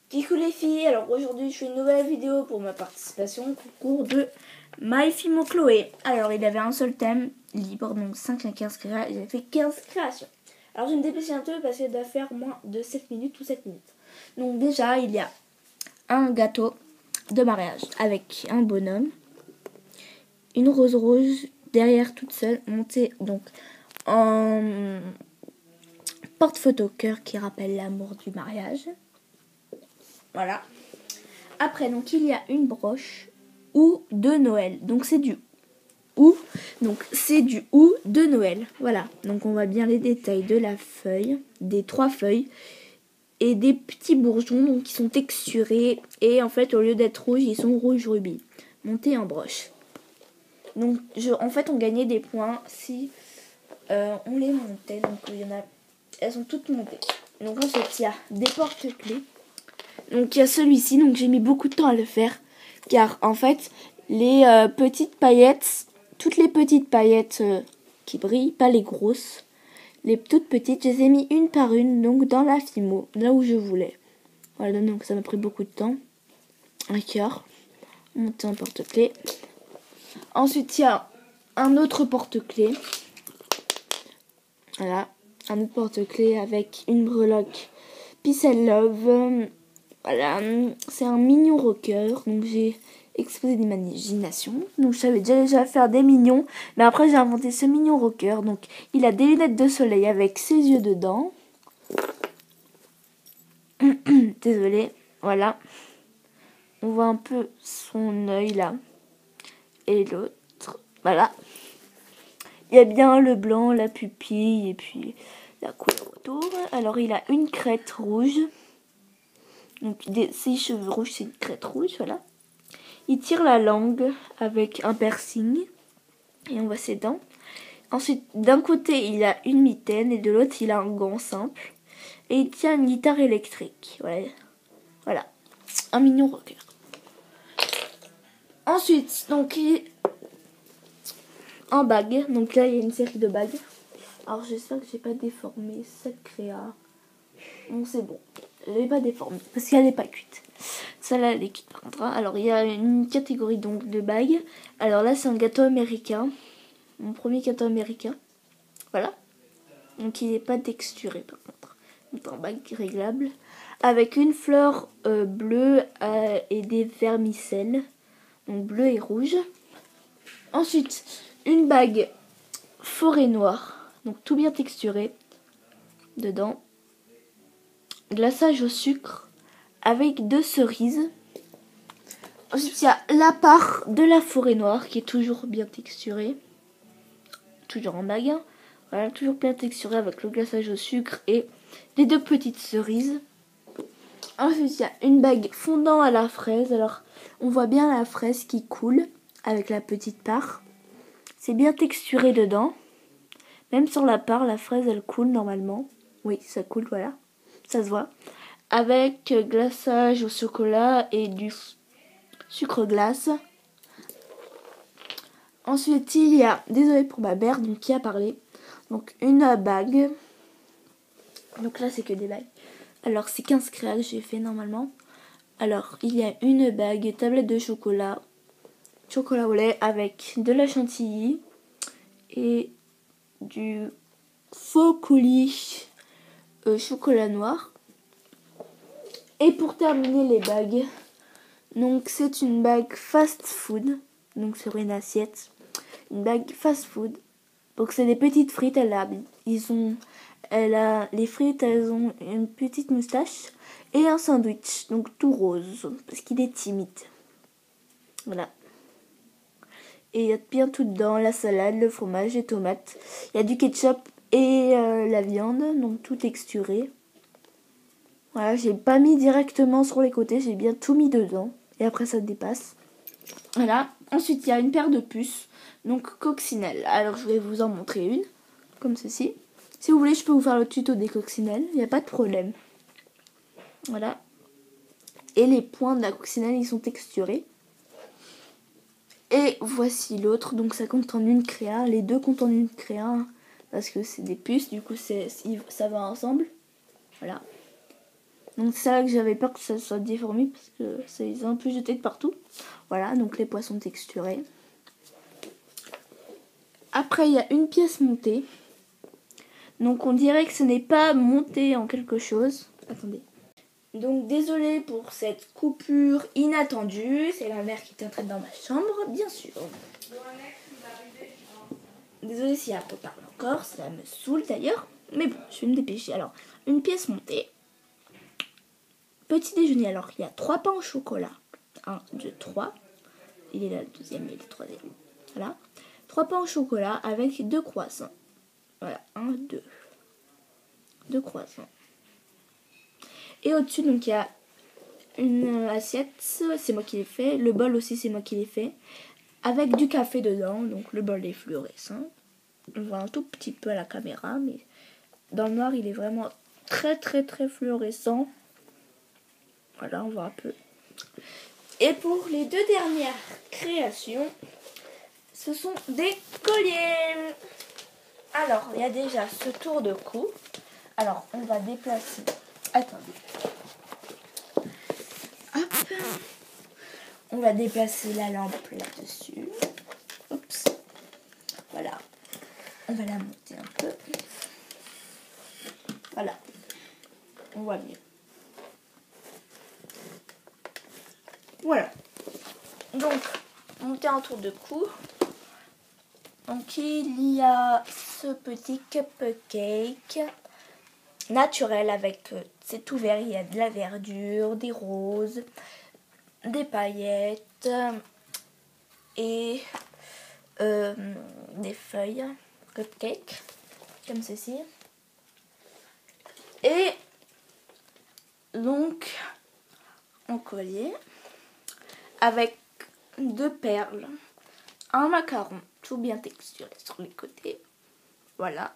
Coucou les filles, alors aujourd'hui je fais une nouvelle vidéo pour ma participation au concours de My Fimo Chloé. Alors il avait un seul thème, libre, donc 5 à 15 créations, j'ai fait 15 créations. Alors je vais me dépêcher un peu parce qu'elle doit faire moins de 7 minutes ou 7 minutes. Donc déjà il y a un gâteau de mariage avec un bonhomme, une rose rouge derrière toute seule, montée donc en porte-photo cœur qui rappelle l'amour du mariage. Voilà. Après, donc, il y a une broche ou de Noël. Donc, c'est du ou. Donc, c'est du ou de Noël. Voilà. Donc, on voit bien les détails de la feuille, des 3 feuilles et des petits bourgeons donc, qui sont texturés. Et en fait, au lieu d'être rouges, ils sont rouge rubis, montés en broche. Donc, en fait, on gagnait des points si on les montait. Donc, il y en a, elles sont toutes montées. Donc, ensuite, il y a des porte-clés. Donc il y a celui-ci, donc j'ai mis beaucoup de temps à le faire, car en fait les petites paillettes, toutes les petites paillettes qui brillent, pas les grosses, les toutes petites, je les ai mis une par une, donc dans la Fimo, là où je voulais. Voilà, donc ça m'a pris beaucoup de temps. Un cœur, monter un porte-clés. Ensuite il y a un autre porte-clés. Voilà, un autre porte-clés avec une breloque Peace and Love. Voilà, c'est un mignon rocker, donc j'ai exposé d'imagination. Donc je savais déjà faire des mignons, mais après j'ai inventé ce mignon rocker. Donc il a des lunettes de soleil avec ses yeux dedans. Désolée, voilà. On voit un peu son œil là. Et l'autre, voilà. Il y a bien le blanc, la pupille et puis la couleur autour. Alors il a une crête rouge. Donc ses cheveux rouges, c'est une crête rouge, voilà. Il tire la langue avec un piercing et on voit ses dents. Ensuite, d'un côté, il a une mitaine et de l'autre, il a un gant simple. Et il tient une guitare électrique. Ouais. Voilà. Un mignon rocker. Ensuite, donc, en bague. Donc là, il y a une série de bagues. Alors, j'espère que j'ai pas déformé cette créa. Bon, c'est bon. Je l'ai pas déformée parce qu'elle n'est pas cuite. Celle-là, elle est cuite par contre. Alors, il y a une catégorie donc de bagues. Alors là, c'est un gâteau américain. Mon premier gâteau américain. Voilà. Donc, il n'est pas texturé par contre. Donc, un bague réglable. Avec une fleur bleue et des vermicelles. Donc, bleu et rouge. Ensuite, une bague forêt noire. Donc, tout bien texturé. Dedans. Glaçage au sucre avec 2 cerises. Ensuite, il y a la part de la forêt noire qui est toujours bien texturée. Toujours en bague. Voilà, toujours bien texturée avec le glaçage au sucre et les 2 petites cerises. Ensuite, il y a une bague fondant à la fraise. Alors, on voit bien la fraise qui coule avec la petite part. C'est bien texturé dedans. Même sur la part, la fraise, elle coule normalement. Oui, ça coule, voilà. Ça se voit. Avec glaçage au chocolat et du sucre glace. Ensuite, il y a, désolé pour ma mère, donc qui a parlé. Donc, une bague. Donc là, c'est que des bagues. Alors, c'est 15 créas que j'ai fait normalement. Alors, il y a une bague tablette de chocolat au lait avec de la chantilly et du faux coulis chocolat noir. Et pour terminer les bagues, donc c'est une bague fast food, donc sur une assiette, une bague fast food. Donc c'est des petites frites, les frites, elles ont une petite moustache et un sandwich, donc tout rose, parce qu'il est timide. Voilà. Et il y a bien tout dedans, la salade, le fromage, les tomates. Il y a du ketchup et la viande, donc tout texturé. Voilà, j'ai pas mis directement sur les côtés, j'ai bien tout mis dedans. Et après ça dépasse. Voilà. Ensuite, il y a une paire de puces, donc coccinelle. Alors je vais vous en montrer une, comme ceci. Si vous voulez, je peux vous faire le tuto des coccinelles, il n'y a pas de problème. Voilà. Et les points de la coccinelle, ils sont texturés. Et voici l'autre, donc ça compte en une créa. Les deux comptent en une créa, parce que c'est des puces, du coup ça va ensemble. Voilà. Donc c'est là que j'avais peur que ça soit déformé parce que ça les a un peu jetés de partout. Voilà, donc les poissons texturés. Après il y a une pièce montée. Donc on dirait que ce n'est pas monté en quelque chose. Attendez. Donc désolé pour cette coupure inattendue. C'est la mère qui est entrée dans ma chambre, bien sûr. Désolée si elle reparle encore, ça me saoule d'ailleurs. Mais bon, je vais me dépêcher. Alors, une pièce montée. Petit déjeuner, alors il y a 3 pains au chocolat. 1, 2, 3. Il est là le deuxième et le troisième. Voilà. 3 pains au chocolat avec 2 croissants. Voilà, 1, 2. 2 croissants. Et au-dessus, donc il y a une assiette, c'est moi qui l'ai fait. Le bol aussi, c'est moi qui l'ai fait. Avec du café dedans, donc le bol est fluorescent. On voit un tout petit peu à la caméra, mais dans le noir, il est vraiment très fluorescent. Voilà, on voit un peu. Et pour les 2 dernières créations, ce sont des colliers. Alors, il y a déjà ce tour de cou. Alors, on va déplacer. Attendez. Hop. On va déplacer la lampe là-dessus. Oups. Voilà. On va la monter un peu. Voilà. On voit mieux. Voilà. Donc, monter un tour de cou. Donc, il y a ce petit cupcake naturel avec, c'est tout vert, il y a de la verdure, des roses, des paillettes et des feuilles cupcake comme ceci. Et donc un collier avec 2 perles, un macaron tout bien texturé sur les côtés. Voilà,